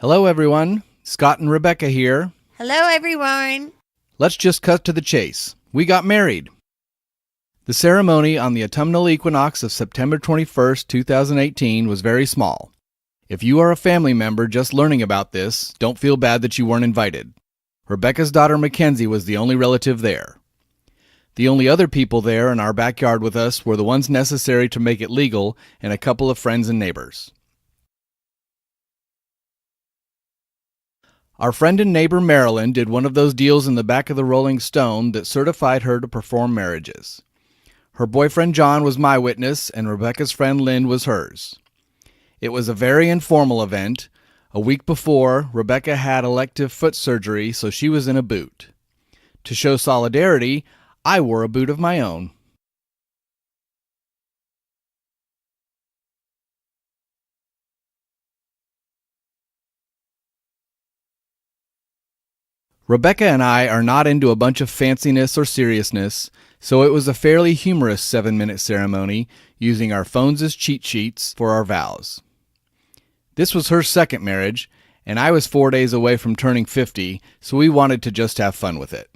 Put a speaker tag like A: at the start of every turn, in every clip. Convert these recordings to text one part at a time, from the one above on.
A: Hello, everyone. Scott and Rebecca here.
B: Hello, everyone.
A: Let's just cut to the chase. We got married. The ceremony on the autumnal equinox of September 21st, 2018 was very small. If you are a family member just learning about this, don't feel bad that you weren't invited. Rebecca's daughter Mackenzie was the only relative there. The only other people there in our backyard with us were the ones necessary to make it legal and a couple of friends and neighbors. Our friend and neighbor Marilyn did one of those deals in the back of the Rolling Stone that certified her to perform marriages. Her boyfriend John was my witness, and Rebecca's friend Lynn was hers. It was a very informal event. A week before, Rebecca had elective foot surgery, so she was in a boot. To show solidarity, I wore a boot of my own. Rebecca and I are not into a bunch of fanciness or seriousness, so it was a fairly humorous 7-minute ceremony using our phones as cheat sheets for our vows. This was her second marriage, and I was 4 days away from turning 50, so we wanted to just have fun with it.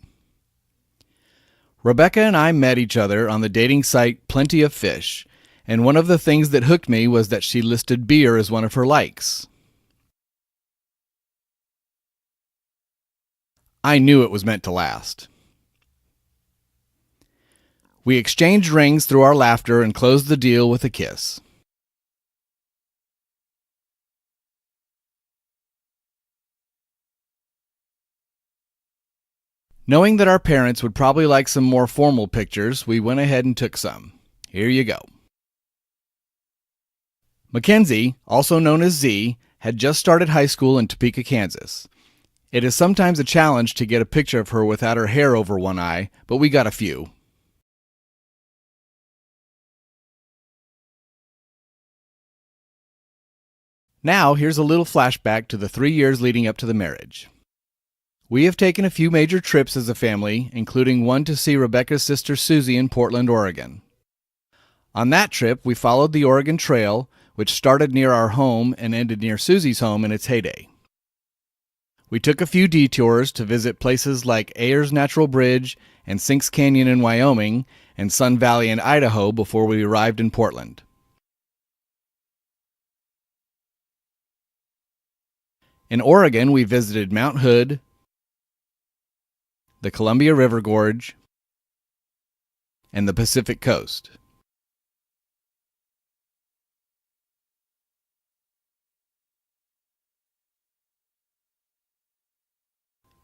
A: Rebecca and I met each other on the dating site Plenty of Fish, and one of the things that hooked me was that she listed beer as one of her likes. I knew it was meant to last. We exchanged rings through our laughter and closed the deal with a kiss. Knowing that our parents would probably like some more formal pictures, we went ahead and took some. Here you go. Mackenzie, also known as Z, had just started high school in Topeka, Kansas. It is sometimes a challenge to get a picture of her without her hair over one eye, but we got a few. Now, here's a little flashback to the 3 years leading up to the marriage. We have taken a few major trips as a family, including one to see Rebecca's sister Susie in Portland, Oregon. On that trip, we followed the Oregon Trail, which started near our home and ended near Susie's home in its heyday. We took a few detours to visit places like Ayers Natural Bridge and Sinks Canyon in Wyoming and Sun Valley in Idaho before we arrived in Portland. In Oregon, we visited Mount Hood, the Columbia River Gorge, and the Pacific Coast.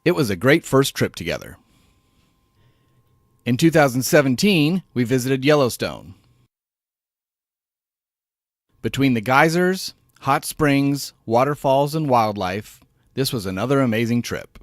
A: It was a great first trip together. In 2017, we visited Yellowstone. Between the geysers, hot springs, waterfalls, and wildlife, this was another amazing trip.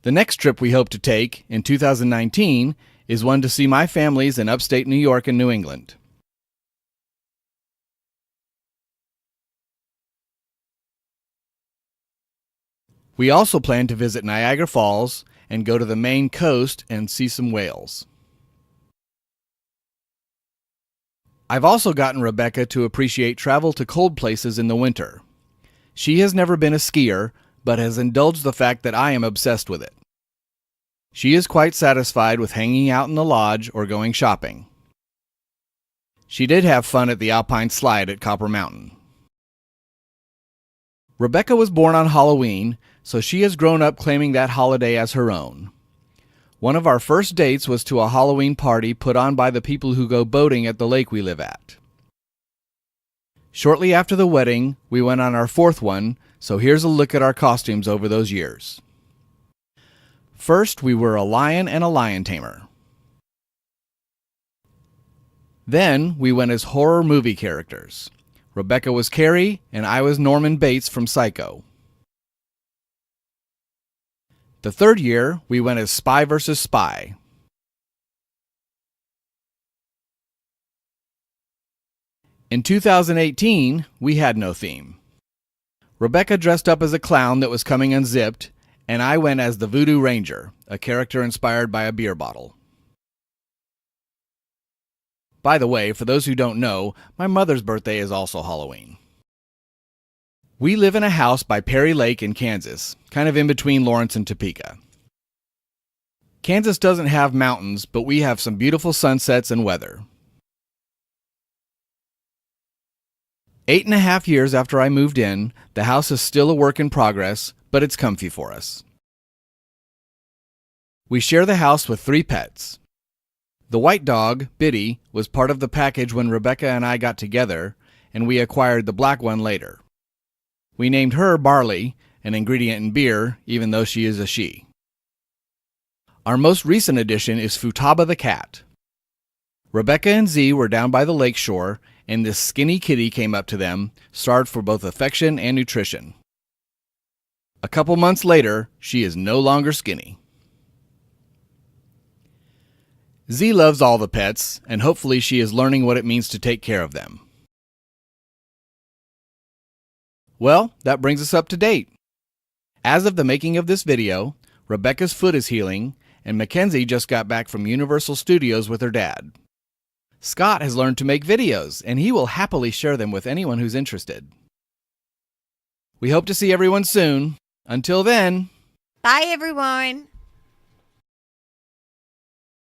A: The next trip we hope to take, in 2019, is one to see my families in upstate New York and New England. We also plan to visit Niagara Falls and go to the Maine coast and see some whales. I've also gotten Rebecca to appreciate travel to cold places in the winter. She has never been a skier, but has indulged the fact that I am obsessed with it. She is quite satisfied with hanging out in the lodge or going shopping. She did have fun at the Alpine Slide at Copper Mountain. Rebecca was born on Halloween, so she has grown up claiming that holiday as her own. One of our first dates was to a Halloween party put on by the people who go boating at the lake we live at. Shortly after the wedding, we went on our fourth one, so here's a look at our costumes over those years. First, we were a lion and a lion tamer. Then we went as horror movie characters. Rebecca was Carrie, and I was Norman Bates from Psycho. The third year, we went as Spy vs. Spy. In 2018, we had no theme. Rebecca dressed up as a clown that was coming unzipped, and I went as the Voodoo Ranger, a character inspired by a beer bottle. By the way, for those who don't know, my mother's birthday is also Halloween. We live in a house by Perry Lake in Kansas, kind of in between Lawrence and Topeka. Kansas doesn't have mountains, but we have some beautiful sunsets and weather. 8.5 years after I moved in, the house is still a work in progress, but it's comfy for us. We share the house with 3 pets. The white dog, Biddy, was part of the package when Rebecca and I got together, and we acquired the black one later. We named her Barley, an ingredient in beer, even though she is a she. Our most recent addition is Futaba the cat. Rebecca and Z were down by the lake shore, and this skinny kitty came up to them, starved for both affection and nutrition. A couple months later, she is no longer skinny. Z loves all the pets, and hopefully she is learning what it means to take care of them. Well, that brings us up to date. As of the making of this video, Rebecca's foot is healing, and Mackenzie just got back from Universal Studios with her dad. Scott has learned to make videos, and he will happily share them with anyone who's interested. We hope to see everyone soon. Until then,
B: Bye, everyone.